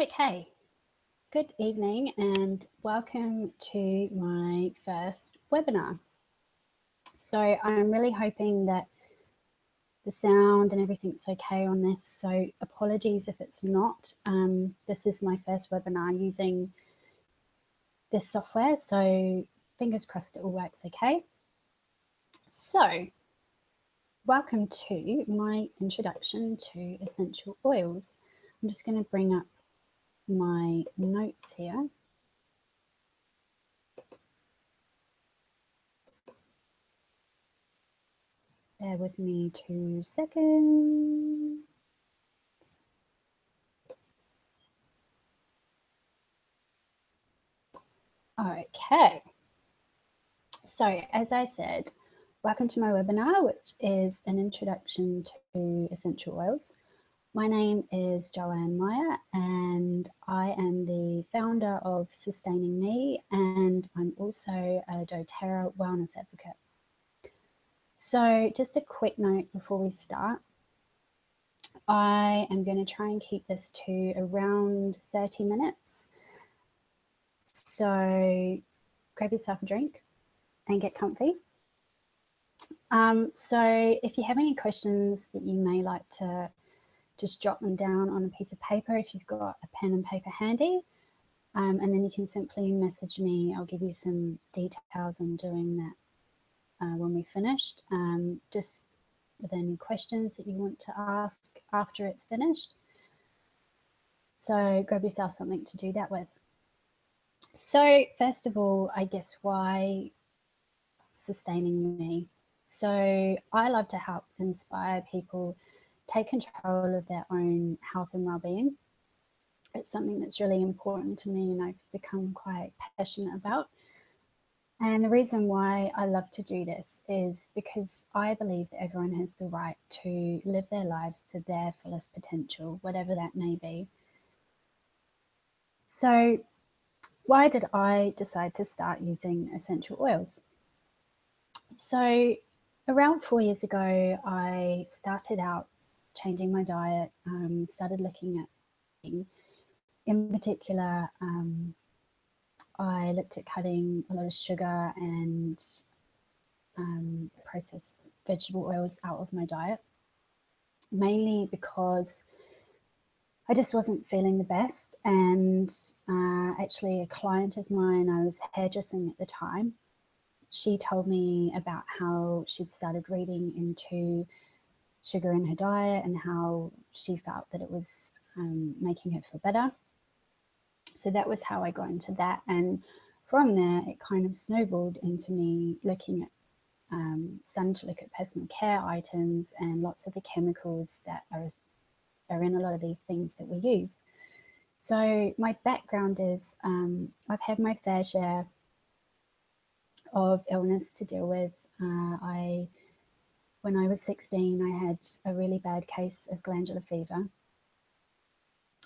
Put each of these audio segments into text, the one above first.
Okay, good evening and welcome to my first webinar. So I'm really hoping that the sound and everything's okay on this. So apologies if it's not. This is my first webinar using this software. So fingers crossed it all works okay. So welcome to my introduction to essential oils. I'm just going to bring up my notes here. Bear with me 2 seconds. Okay, so as I said, welcome to my webinar, which is an introduction to essential oils. My name is Joanne Meyer and I am the founder of Sustaining Me, and I'm also a doTERRA wellness advocate. So just a quick note before we start. I am going to try and keep this to around 30 minutes. So grab yourself a drink and get comfy. So if you have any questions that you may like to just jot them down on a piece of paper if you've got a pen and paper handy, and then you can simply message me. I'll give you some details on doing that when we finished, just with any questions that you want to ask after it's finished. So grab yourself something to do that with. So first of all, I guess, why Sustaining Me? So I love to help inspire people take control of their own health and well-being. It's something that's really important to me and I've become quite passionate about. And the reason why I love to do this is because I believe that everyone has the right to live their lives to their fullest potential, whatever that may be. So why did I decide to start using essential oils? So around 4 years ago, I started out changing my diet, started looking at eating. In particular, I looked at cutting a lot of sugar and processed vegetable oils out of my diet, mainly because I just wasn't feeling the best. And actually a client of mine, I was hairdressing at the time, she told me about how she'd started reading into sugar in her diet and how she felt that it was making her feel better. So that was how I got into that. And from there, it kind of snowballed into me looking at, starting to look at personal care items and lots of the chemicals that are in a lot of these things that we use. So my background is I've had my fair share of illness to deal with. When I was 16, I had a really bad case of glandular fever,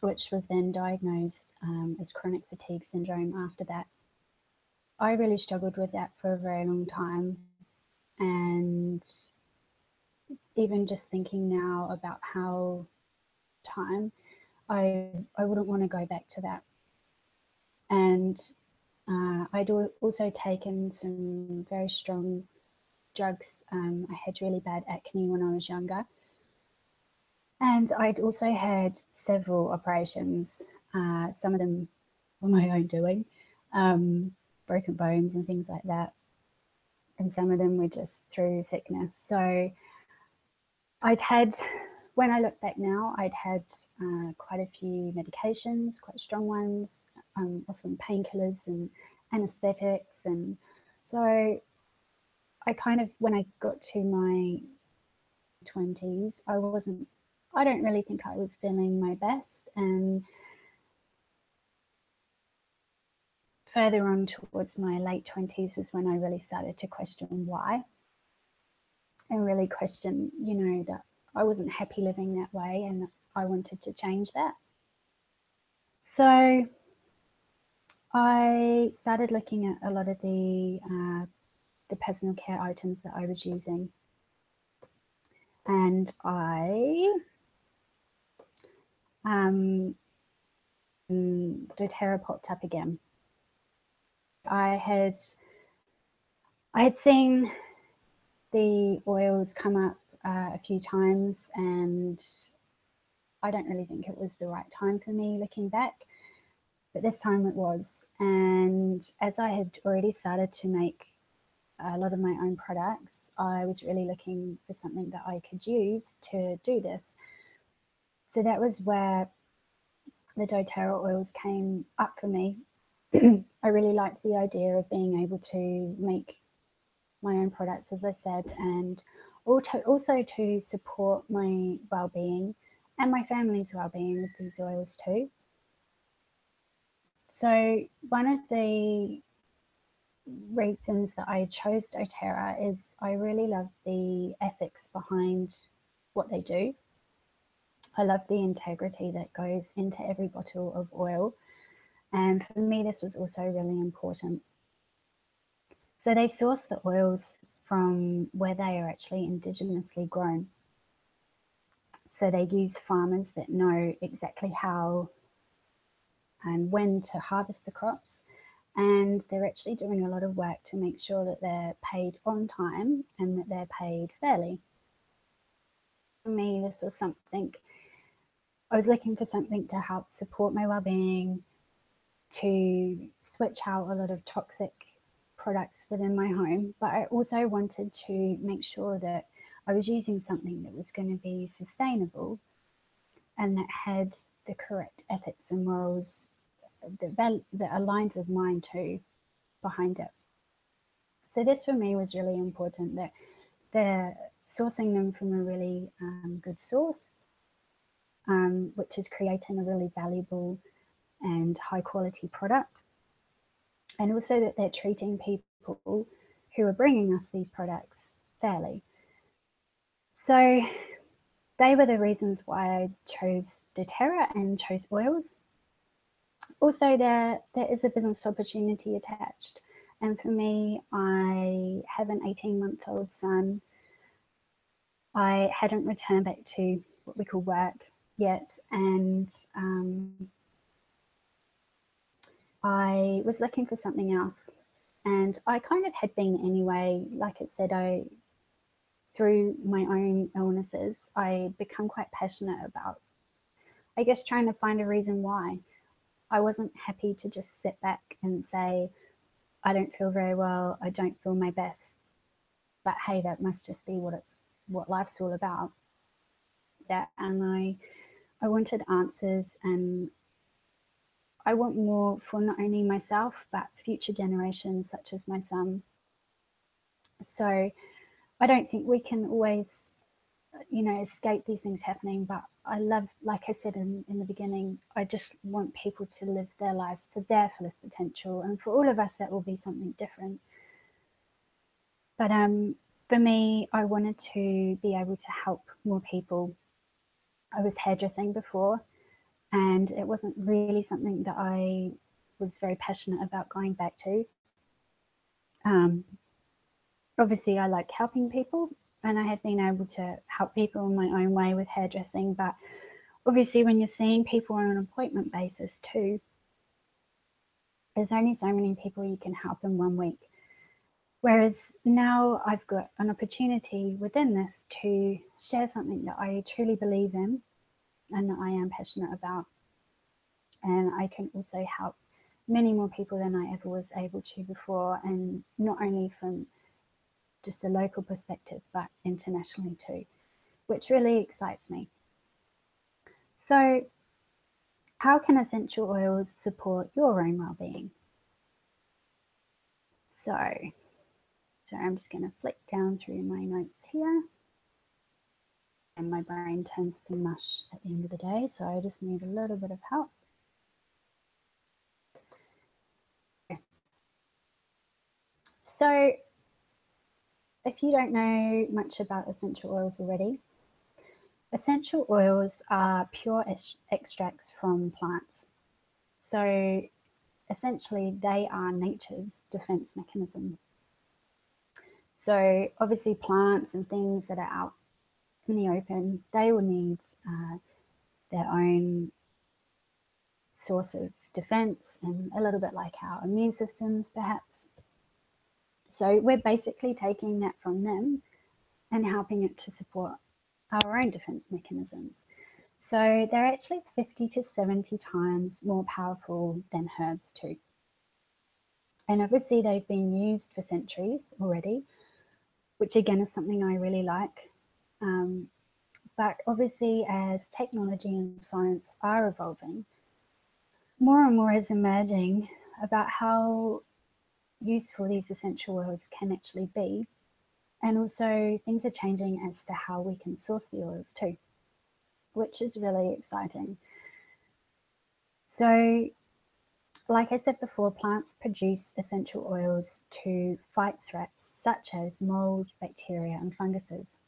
which was then diagnosed as chronic fatigue syndrome after that. I really struggled with that for a very long time. And even just thinking now about how I wouldn't want to go back to that. And I'd also taken some very strong drugs. I had really bad acne when I was younger. And I'd also had several operations, some of them were my own doing, broken bones and things like that. And some of them were just through sickness. So when I look back now, I'd had quite a few medications, quite strong ones, often painkillers and anesthetics. And so I kind of, when I got to my 20s, I don't really think I was feeling my best. And further on towards my late 20s was when I really started to question why, and really question, that I wasn't happy living that way and I wanted to change that. So I started looking at a lot of the personal care items that I was using, and I doTERRA popped up again. I had seen the oils come up a few times, and I don't really think it was the right time for me looking back, but this time it was. And as I had already started to make a lot of my own products, I was really looking for something that I could use to do this. So that was where the doTERRA oils came up for me. I really liked the idea of being able to make my own products, as I said, and also to support my well-being and my family's well-being with these oils too. So one of the reasons that I chose doTERRA is I really love the ethics behind what they do. I love the integrity that goes into every bottle of oil, and for me this was also really important. So they source the oils from where they are actually indigenously grown. So they use farmers that know exactly how and when to harvest the crops, and they're actually doing a lot of work to make sure that they're paid on time and that they're paid fairly. For me, this was something, I was looking for something to help support my well-being, to switch out a lot of toxic products within my home, but I also wanted to make sure that I was using something that was going to be sustainable and that had the correct ethics and morals that aligned with mine too behind it. So this for me was really important, that they're sourcing them from a really good source, which is creating a really valuable and high quality product. And also that they're treating people who are bringing us these products fairly. So they were the reasons why I chose doTERRA and chose oils. Also, there is a business opportunity attached. And for me, I have an 18-month-old son. I hadn't returned back to what we call work yet. And I was looking for something else. And I kind of had been anyway. Like I said, through my own illnesses, I become quite passionate about, I guess, trying to find a reason why. I wasn't happy to just sit back and say, I don't feel very well, I don't feel my best, but hey, that must just be what life's all about. And I wanted answers, and I want more for not only myself, but future generations such as my son. So I don't think we can always, escape these things happening, but I love, like I said in the beginning, I just want people to live their lives to their fullest potential. And for all of us, that will be something different. But for me, I wanted to be able to help more people. I was hairdressing before, and it wasn't really something that I was very passionate about going back to. Obviously, I like helping people, and I have been able to help people in my own way with hairdressing, but obviously when you're seeing people on an appointment basis too, there's only so many people you can help in 1 week. Whereas now I've got an opportunity within this to share something that I truly believe in and that I am passionate about. And I can also help many more people than I ever was able to before, and not only from just a local perspective, but internationally too, which really excites me. So how can essential oils support your own well-being? So I'm just going to flick down through my notes here. And my brain turns to mush at the end of the day, so I just need a little bit of help. So if you don't know much about essential oils already, essential oils are pure extracts from plants. So essentially they are nature's defense mechanism. So obviously plants and things that are out in the open, they will need their own source of defense and a little bit like our immune systems, perhaps. So we're basically taking that from them and helping it to support our own defense mechanisms. So they're actually 50 to 70 times more powerful than herbs too. And obviously they've been used for centuries already, which again is something I really like. But obviously as technology and science are evolving, more and more is emerging about how useful these essential oils can actually be. And also things are changing as to how we can source the oils too, which is really exciting. So like I said before, plants produce essential oils to fight threats such as mold, bacteria, and funguses.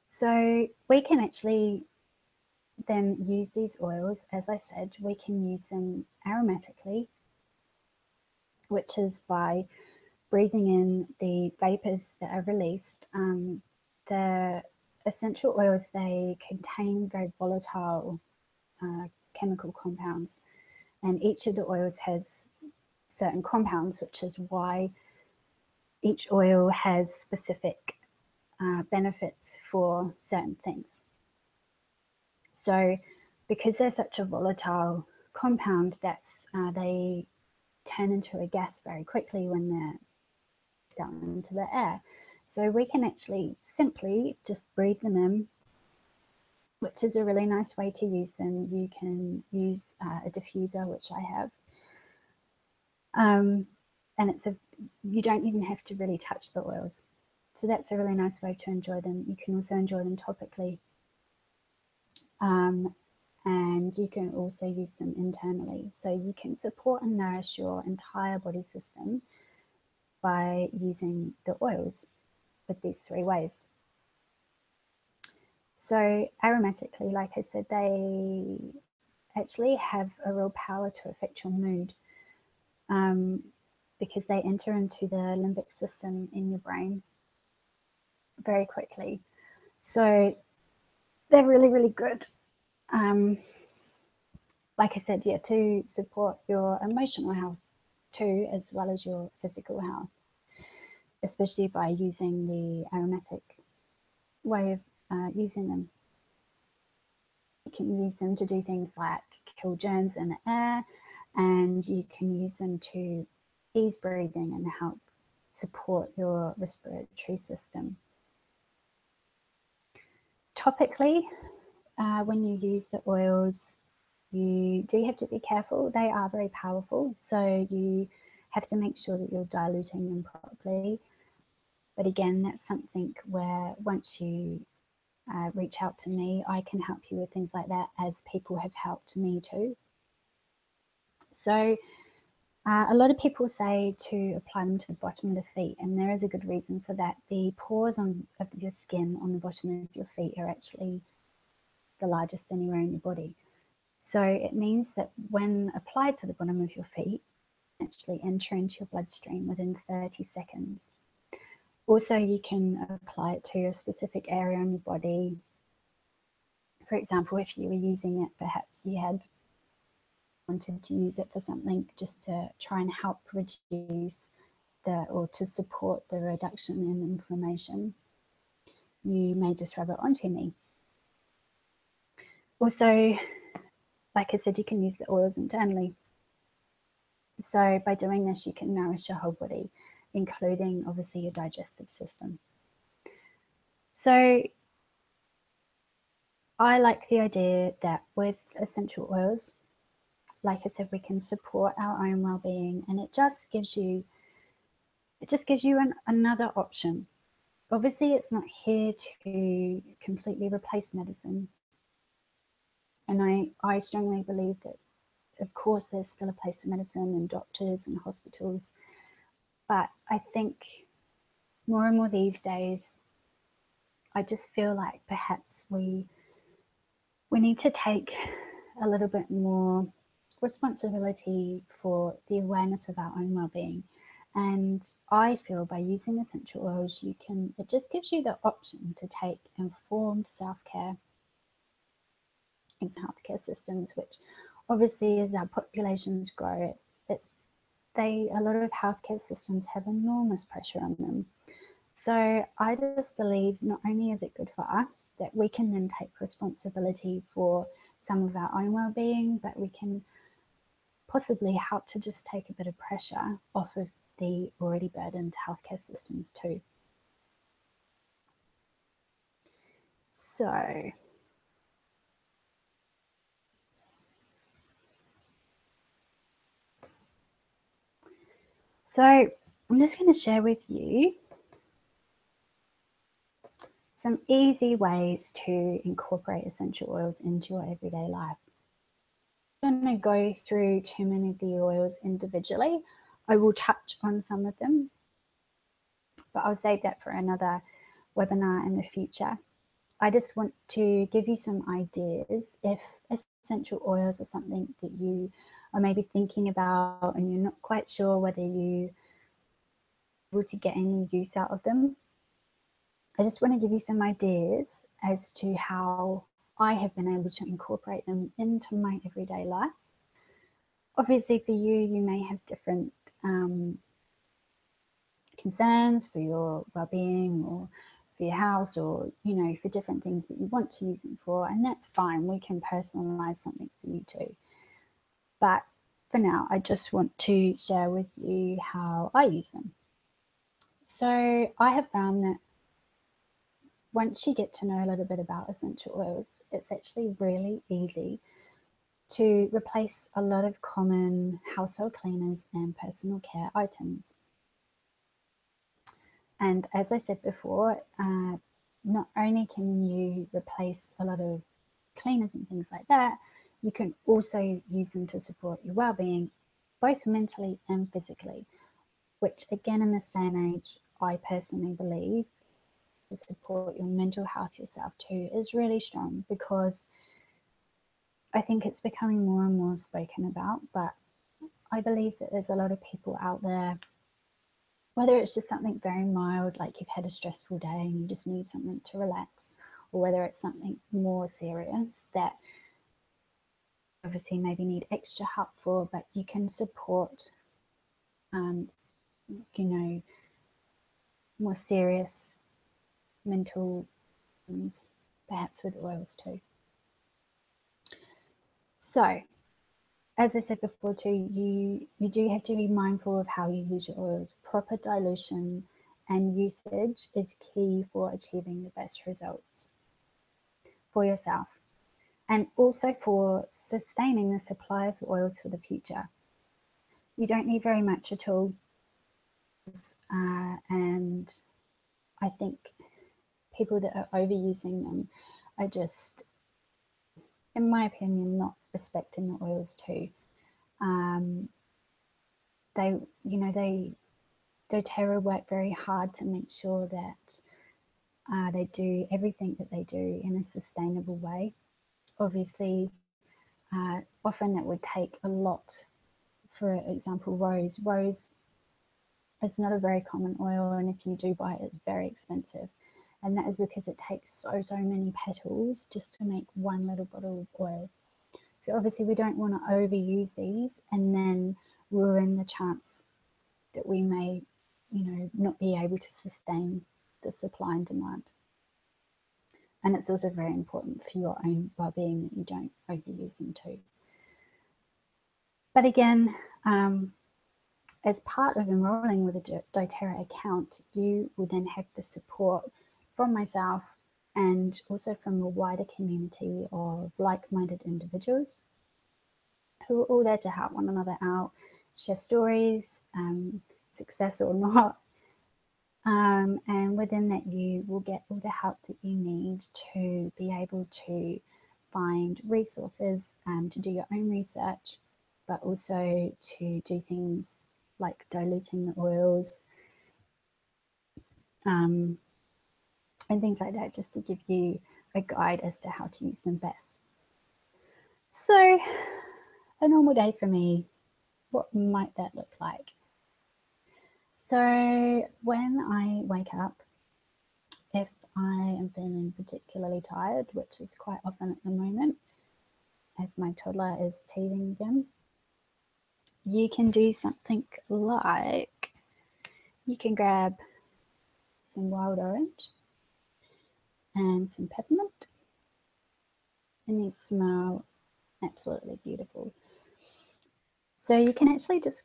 So we can actually then use these oils, as I said, we can use them aromatically, which is by breathing in the vapors that are released. The essential oils, they contain very volatile chemical compounds, and each of the oils has certain compounds, which is why each oil has specific benefits for certain things. So because they're such a volatile compound, they turn into a gas very quickly when they're down into the air. So we can actually simply just breathe them in, which is a really nice way to use them. You can use a diffuser, which I have. And you don't even have to really touch the oils. So that's a really nice way to enjoy them. You can also enjoy them topically. And you can also use them internally. So you can support and nourish your entire body system by using the oils with these three ways. So aromatically, like I said, they actually have a real power to affect your mood because they enter into the limbic system in your brain very quickly. So they're really, really good. Like I said, yeah, to support your emotional health too, as well as your physical health, especially by using the aromatic way of using them. You can use them to do things like kill germs in the air, and you can use them to ease breathing and help support your respiratory system. Topically, when you use the oils, you do have to be careful. They are very powerful, so you have to make sure that you're diluting them properly. But again, that's something where once you reach out to me, I can help you with things like that, as people have helped me too. So a lot of people say to apply them to the bottom of the feet, and there is a good reason for that. The pores of your skin on the bottom of your feet are actually the largest anywhere in your body. So it means that when applied to the bottom of your feet, actually enter into your bloodstream within 30 seconds. Also, you can apply it to a specific area on your body. For example, if you were using it, perhaps you had wanted to use it for something just to try and help reduce or to support the reduction in inflammation, you may just rub it onto your knee. Also, like I said, you can use the oils internally. So by doing this, you can nourish your whole body, including obviously your digestive system. So I like the idea that with essential oils, like I said, we can support our own well-being, and it just gives you another option. Obviously, it's not here to completely replace medicine. And I strongly believe that, of course, there's still a place for medicine and doctors and hospitals. But I think more and more these days, I just feel like perhaps we need to take a little bit more responsibility for the awareness of our own well-being. And I feel by using essential oils, it just gives you the option to take informed self-care healthcare systems, which obviously as our populations grow, a lot of healthcare systems have enormous pressure on them. So I just believe not only is it good for us that we can then take responsibility for some of our own well-being, but we can possibly help to just take a bit of pressure off of the already burdened healthcare systems too. So I'm just going to share with you some easy ways to incorporate essential oils into your everyday life. I'm going to go through too many of the oils individually. I will touch on some of them, but I'll save that for another webinar in the future. I just want to give you some ideas if essential oils are something that you are maybe thinking about and you're not quite sure whether you are able to get any use out of them. I just want to give you some ideas as to how I have been able to incorporate them into my everyday life. Obviously for you, you may have different concerns for your well-being or for your house, or for different things that you want to use them for, and that's fine. We can personalize something for you too. But for now, I just want to share with you how I use them. So I have found that once you get to know a little bit about essential oils, it's actually really easy to replace a lot of common household cleaners and personal care items. And as I said before, not only can you replace a lot of cleaners and things like that, you can also use them to support your well-being, both mentally and physically, which again, in this day and age, I personally believe to support your mental health yourself too is really strong, because I think it's becoming more and more spoken about, but I believe that there's a lot of people out there, whether it's just something very mild, like you've had a stressful day and you just need something to relax, or whether it's something more serious that obviously maybe need extra help for, but you can support, more serious mental problems, perhaps with oils too. So, as I said before too, you do have to be mindful of how you use your oils. Proper dilution and usage is key for achieving the best results for yourself, and also for sustaining the supply of oils for the future. You don't need very much at all, and I think people that are overusing them are just, in my opinion, not respecting the oils too. doTERRA work very hard to make sure that they do everything that they do in a sustainable way. Obviously, often that would take a lot. For example, rose. Rose is not a very common oil, and if you do buy it, it's very expensive. And that is because it takes so many petals just to make one little bottle of oil. So obviously we don't want to overuse these and then ruin the chance that we may, not be able to sustain the supply and demand. And it's also very important for your own well-being that you don't overuse them too. But again, as part of enrolling with a doTERRA account, you will then have the support from myself and also from a wider community of like-minded individuals who are all there to help one another out, share stories, success or not. And within that, you will get all the help that you need to be able to find resources, to do your own research, but also to do things like diluting the oils, and things like that, just to give you a guide as to how to use them best. So a normal day for me, what might that look like? So when I wake up, if I am feeling particularly tired, which is quite often at the moment, as my toddler is teething again, you can do something like you can grab some wild orange and some peppermint, and these smell absolutely beautiful. So you can actually just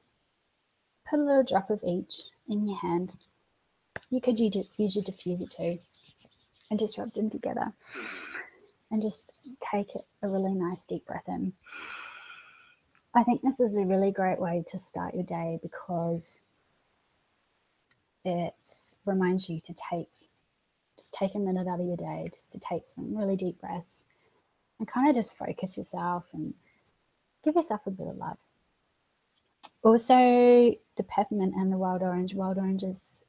put a little drop of each in your hand. You could use your diffuser too, and just rub them together, and just take a really nice deep breath in. I think this is a really great way to start your day because it reminds you to take a minute out of your day just to take some really deep breaths and kind of just focus yourself and give yourself a bit of love. Also, the peppermint and the wild orange. Wild orange is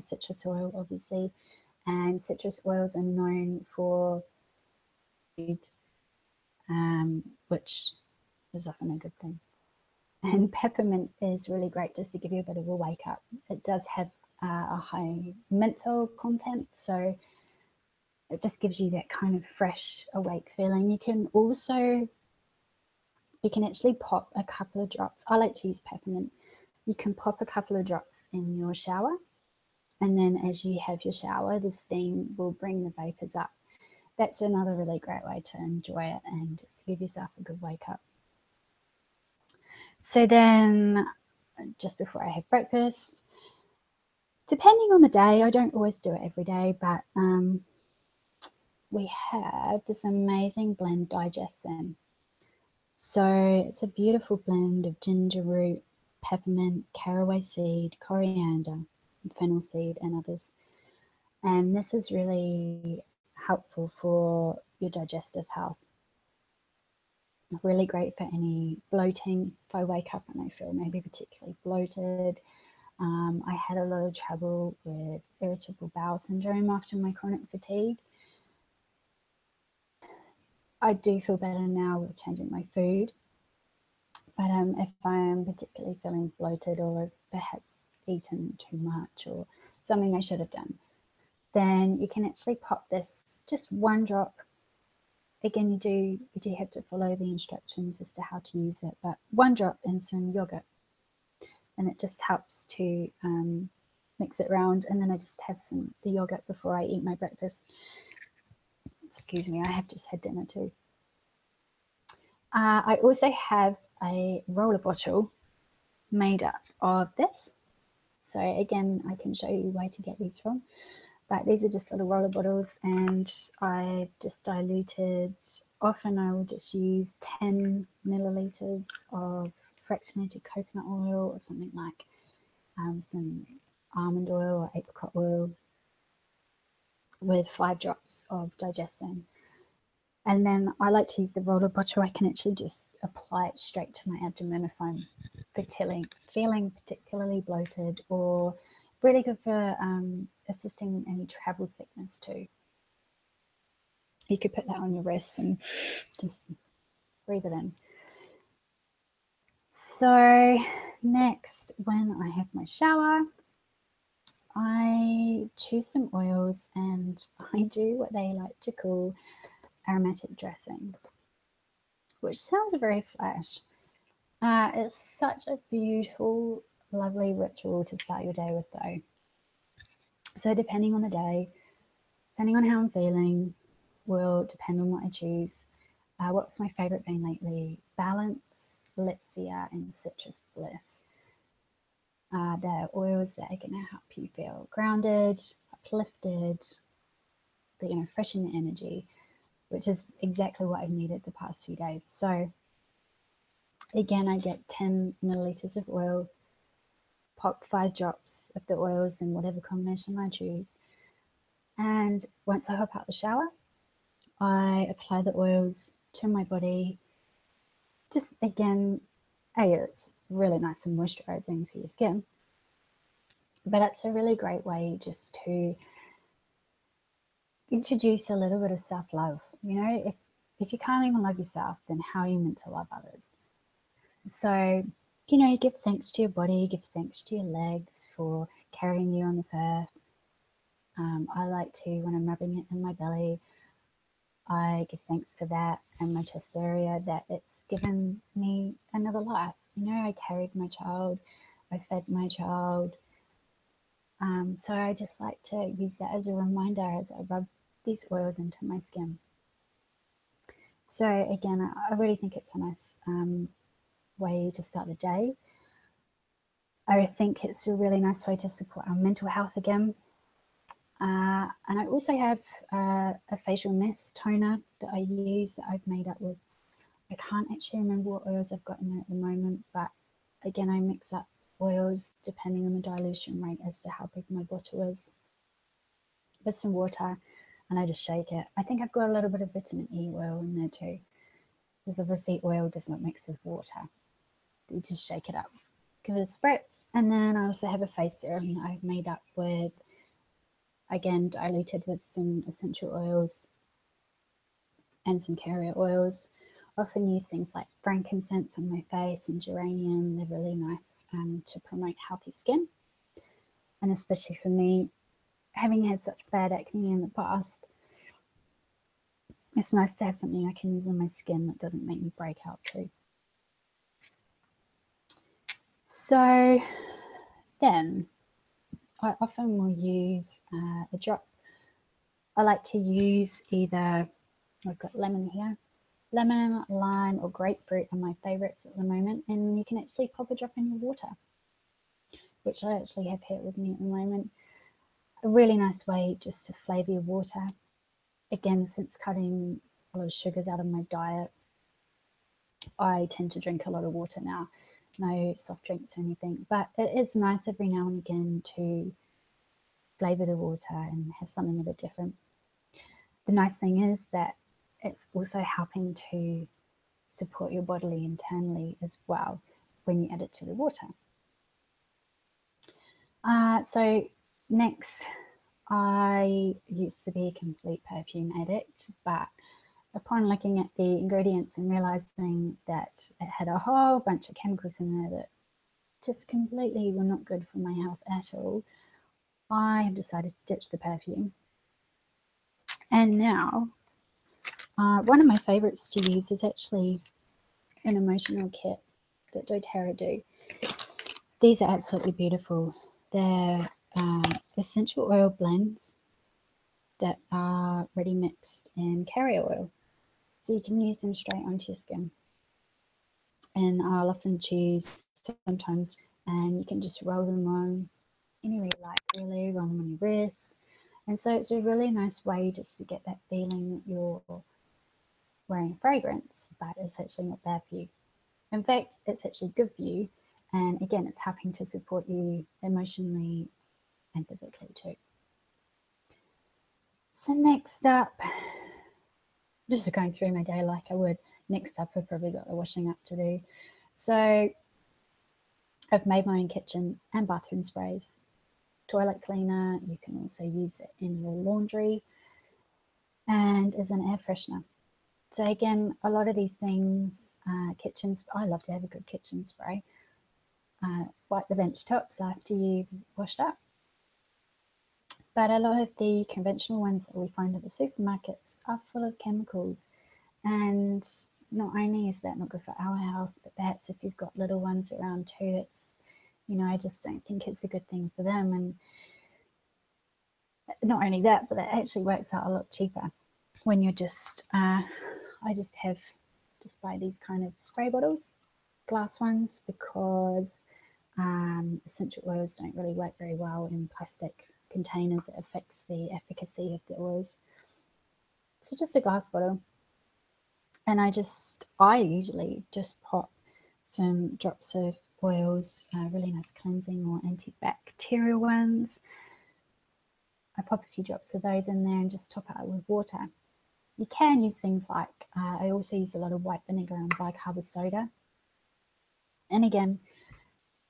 citrus oil, obviously, and citrus oils are known for food, which is often a good thing. And peppermint is really great just to give you a bit of a wake up. It does have a high menthol content, so it just gives you that kind of fresh, awake feeling. You can actually pop a couple of drops. I like to use peppermint. You can pop a couple of drops in your shower, and then as you have your shower, the steam will bring the vapors up. That's another really great way to enjoy it and just give yourself a good wake up. So then, just before I have breakfast, depending on the day, I don't always do it every day, but we have this amazing blend, Digestin. So it's a beautiful blend of ginger root, peppermint, caraway seed, coriander, fennel seed, and others. And this is really helpful for your digestive health. Really great for any bloating. If I wake up and I feel maybe particularly bloated, I had a lot of trouble with irritable bowel syndrome after my chronic fatigue. I do feel better now with changing my food. But if I'm particularly feeling bloated or perhaps eaten too much or something I should have done, then you can actually pop this, just one drop. Again, you do have to follow the instructions as to how to use it, but one drop in some yogurt, and it just helps to mix it around. And then I just have the yogurt before I eat my breakfast. Excuse me, I have just had dinner too. I also have a roller bottle made up of this. So again, I can show you where to get these from. But these are just little roller bottles, and I've just diluted. Often I will just use 10 milliliters of fractionated coconut oil or something like some almond oil or apricot oil with 5 drops of Digestin. And then I like to use the roller bottle. I can actually just apply it straight to my abdomen if I'm feeling particularly bloated, or really good for assisting any travel sickness too. You could put that on your wrists and just breathe it in. So next, when I have my shower, I choose some oils and I do what they like to call aromatic dressing, which sounds very flash. It's such a beautiful, lovely ritual to start your day with though. So depending on the day, depending on how I'm feeling, will depend on what I choose. What's my favourite been lately? Balance, Lexia, and Citrus Bliss. They're oils that are going to help you feel grounded, uplifted, they're going to freshen your energy, which is exactly what I've needed the past few days. So again, I get 10 milliliters of oil, pop 5 drops of the oils in whatever combination I choose. And once I hop out the shower, I apply the oils to my body. Just again, it's really nice and moisturizing for your skin. But it's a really great way just to introduce a little bit of self-love. You know, if you can't even love yourself, then how are you meant to love others? So, you know, give thanks to your body, give thanks to your legs for carrying you on this earth. I like to, when I'm rubbing it in my belly, I give thanks to that and my chest area that it's given me another life. You know, I carried my child, I fed my child. So I just like to use that as a reminder as I rub these oils into my skin. So again, I really think it's a nice way to start the day. I think it's a really nice way to support our mental health again. And I also have a facial mist toner that I use that I've made up with, I can't actually remember what oils I've got in there at the moment, but again, I mix up oils depending on the dilution rate as to how big my bottle is, with some water, and I just shake it. I think I've got a little bit of vitamin E oil in there too, because obviously oil does not mix with water. You just shake it up, give it a spritz, and then I also have a face serum that I've made up with, again, diluted with some essential oils and some carrier oils. I often use things like frankincense on my face and geranium. They're really nice to promote healthy skin. And especially for me, having had such bad acne in the past, it's nice to have something I can use on my skin that doesn't make me break out too. So then I often will use a drop. I like to use either, I've got lemon here, lemon, lime, or grapefruit are my favourites at the moment, and you can actually pop a drop in your water, which I actually have here with me at the moment. A really nice way just to flavour your water. Again, since cutting a lot of sugars out of my diet, I tend to drink a lot of water now. No soft drinks or anything, but it is nice every now and again to flavour the water and have something a bit different. The nice thing is that it's also helping to support your body internally as well when you add it to the water. So next, I used to be a complete perfume addict, but upon looking at the ingredients and realizing that it had a whole bunch of chemicals in there that just completely were not good for my health at all, I have decided to ditch the perfume. And now, one of my favorites to use is actually an emotional kit that doTERRA do. These are absolutely beautiful. They're essential oil blends that are ready mixed in carrier oil. So you can use them straight onto your skin. And I'll often choose sometimes, and you can just roll them on anywhere you like, really, roll them on your wrists. And so it's a really nice way just to get that feeling that you're wearing a fragrance, but it's actually not bad for you. In fact, it's actually good for you. And again, it's helping to support you emotionally and physically too. So next up, just going through my day like I would, next up I've probably got the washing up to do. So I've made my own kitchen and bathroom sprays. Toilet cleaner, you can also use it in your laundry, and as an air freshener. So again, a lot of these things, kitchens, I love to have a good kitchen spray. Wipe the bench tops after you've washed up. But a lot of the conventional ones that we find at the supermarkets are full of chemicals. And not only is that not good for our health, but perhaps if you've got little ones around too, it's, I just don't think it's a good thing for them. And not only that, but it actually works out a lot cheaper when you're just, I just buy these kind of spray bottles, glass ones, because essential oils don't really work very well in plastic containers. It affects the efficacy of the oils. So just a glass bottle. And I usually just pop some drops of oils, really nice cleansing or antibacterial ones. I pop a few drops of those in there and just top it up with water. You can use things like, I also use a lot of white vinegar and bicarb soda. And again,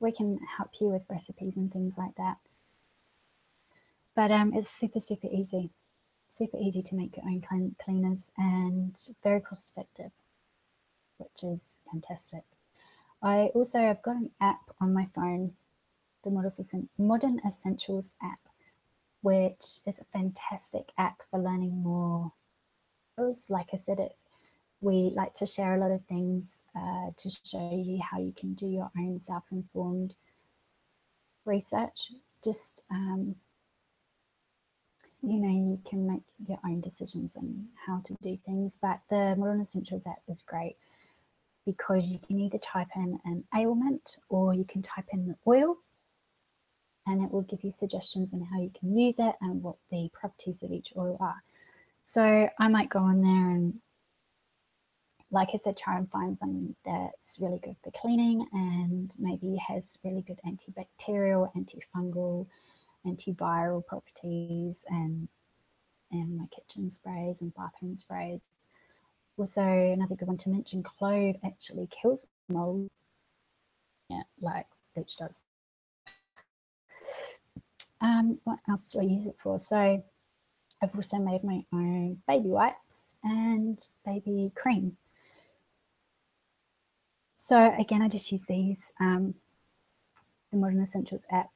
we can help you with recipes and things like that. But it's super, super easy. Super easy to make your own cleaners and very cost effective, which is fantastic. I also have got an app on my phone, the Modern Essentials app, which is a fantastic app for learning more Like I said, we like to share a lot of things to show you how you can do your own self-informed research. Just you know, you can make your own decisions on how to do things. But the Modern Essentials app is great because you can either type in an ailment or you can type in the oil, and it will give you suggestions on how you can use it and what the properties of each oil are. So I might go on there and, like I said, try and find something that's really good for cleaning and maybe has really good antibacterial, antifungal, antiviral properties, and my kitchen sprays and bathroom sprays. Also, another good one to mention, clove actually kills mold, yeah, like bleach does. What else do I use it for? So I've also made my own baby wipes and baby cream. So again, I just use these. The Modern Essentials app,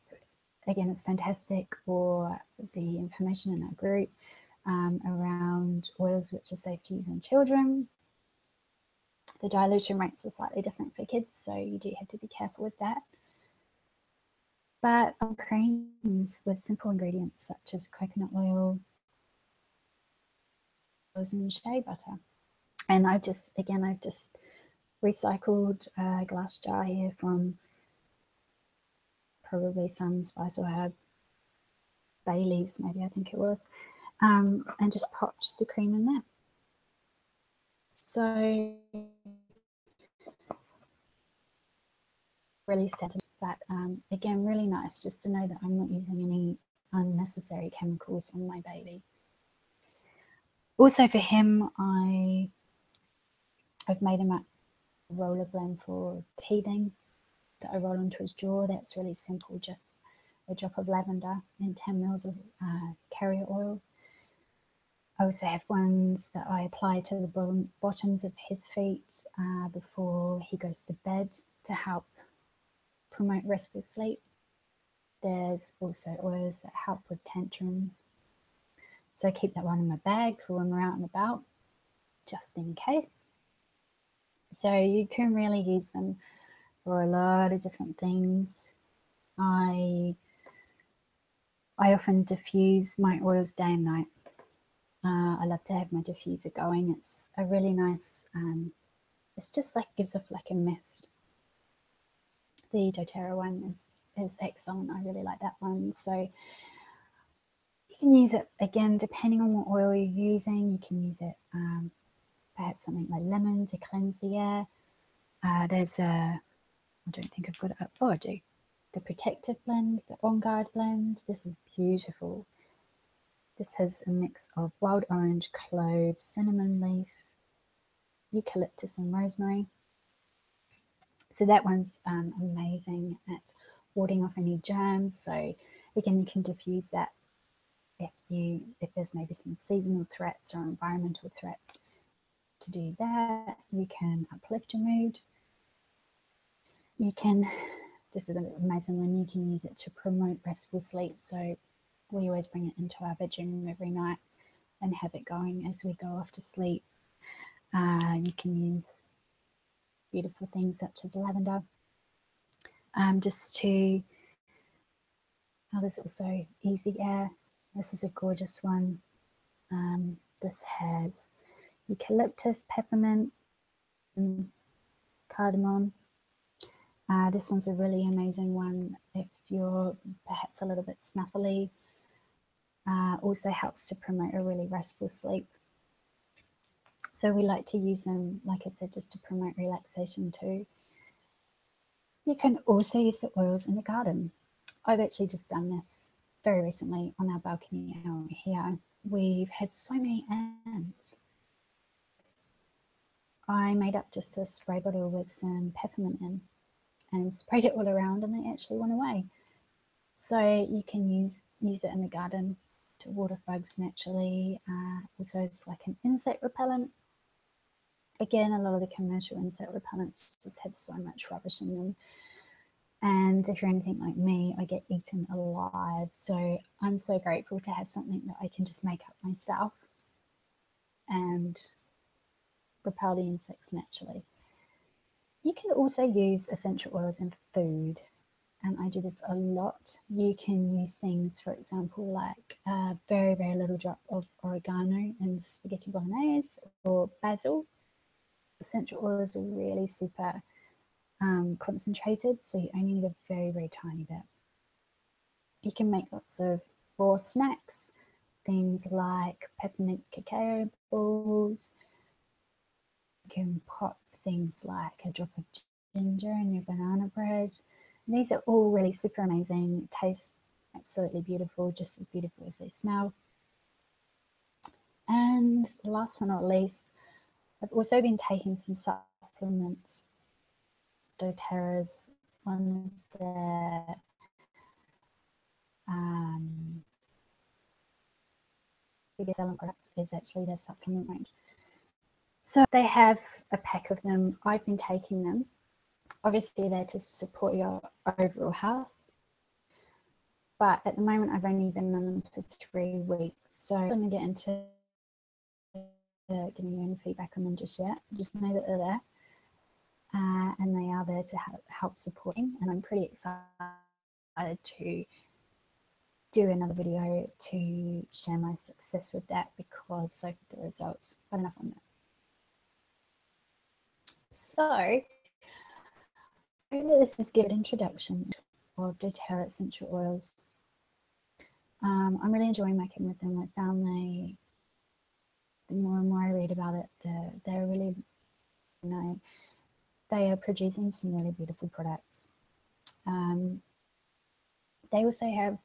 again, it's fantastic for the information in our group around oils which are safe to use on children. The dilution rates are slightly different for kids, so you do have to be careful with that. But creams with simple ingredients such as coconut oil and shea butter. And I've just recycled a glass jar here from probably some spice or herb, bay leaves maybe, I think it was, and just popped the cream in there. So really scented, but again, really nice just to know that I'm not using any unnecessary chemicals on my baby. Also for him, I've made him a roller blend for teething that I roll onto his jaw. That's really simple, just a drop of lavender and 10 mils of carrier oil. I also have ones that I apply to the bottoms of his feet before he goes to bed to help promote restful sleep. There's also oils that help with tantrums. So I keep that one in my bag for when we're out and about, just in case. So you can really use them for a lot of different things. I often diffuse my oils day and night. I love to have my diffuser going. It's a really nice, it's just like gives off like a mist. The doTERRA one is excellent. I really like that one. So you can use it, again, depending on what oil you're using. You can use it perhaps something like lemon to cleanse the air. There's I don't think I've got it up. Oh, I do. The Protective blend, the On Guard blend. This is beautiful. This has a mix of wild orange, clove, cinnamon leaf, eucalyptus and rosemary. So that one's amazing at warding off any germs. So again, you can diffuse that if there's maybe some seasonal threats or environmental threats. To do that, you can uplift your mood. You can, this is an amazing one, you can use it to promote restful sleep. So we always bring it into our bedroom every night and have it going as we go off to sleep. You can use beautiful things such as lavender. Just to, there's also Easy Air. This is a gorgeous one. This has eucalyptus, peppermint, and cardamom. This one's a really amazing one if you're perhaps a little bit snuffly. Also helps to promote a really restful sleep. So we like to use them, like I said, just to promote relaxation too. You can also use the oils in the garden. I've actually just done this very recently on our balcony out here. We've had so many ants. I made up just a spray bottle with some peppermint in and sprayed it all around, and they actually went away. So you can use it in the garden to ward off bugs naturally. Also, it's like an insect repellent. Again, a lot of the commercial insect repellents just have so much rubbish in them. And if you're anything like me, I get eaten alive. So I'm so grateful to have something that I can just make up myself and repel the insects naturally. You can also use essential oils in food, and I do this a lot. You can use things, for example, like a very, very little drop of oregano in spaghetti bolognese or basil. Essential oils are really super concentrated, so you only need a very, very tiny bit. You can make lots of raw snacks, things like peppermint cacao balls. You can pop things like a drop of ginger in your banana bread. And these are all really super amazing, taste absolutely beautiful, just as beautiful as they smell. And last but not least, I've also been taking some supplements. doTERRA is one of their biggest selling products is actually their supplement range. So they have a pack of them. I've been taking them. Obviously, they're to support your overall health. But at the moment, I've only been on them for 3 weeks. So I'm going to get into giving you any feedback on them just yet. Just know that they're there. And they are there to help supporting. And I'm pretty excited to do another video to share my success with that, because so far the results. But enough on that. So I hope that this is a good introduction of doTERRA essential oils. I'm really enjoying working with them. I found the more and more I read about it, they're really, they are producing some really beautiful products. They also have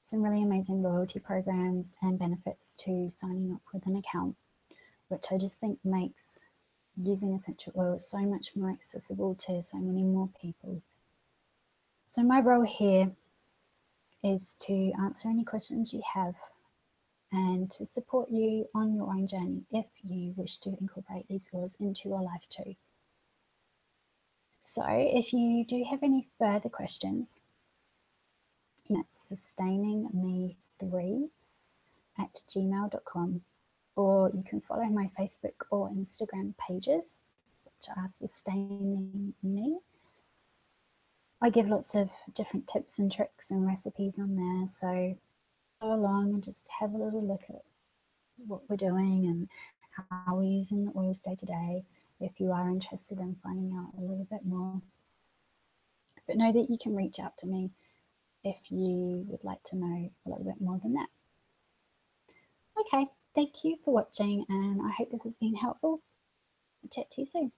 some really amazing loyalty programs and benefits to signing up with an account, which I just think makes using essential oils so much more accessible to so many more people. So my role here is to answer any questions you have and to support you on your own journey if you wish to incorporate these oils into your life too. So if you do have any further questions, it's sustainingme3@gmail.com, or you can follow my Facebook or Instagram pages, which are Sustaining Me. I give lots of different tips and tricks and recipes on there, so go along and just have a little look at what we're doing and how we're using the oils day to day, if you are interested in finding out a little bit more. But know that you can reach out to me if you would like to know a little bit more than that. Okay, thank you for watching, and I hope this has been helpful. I'll chat to you soon.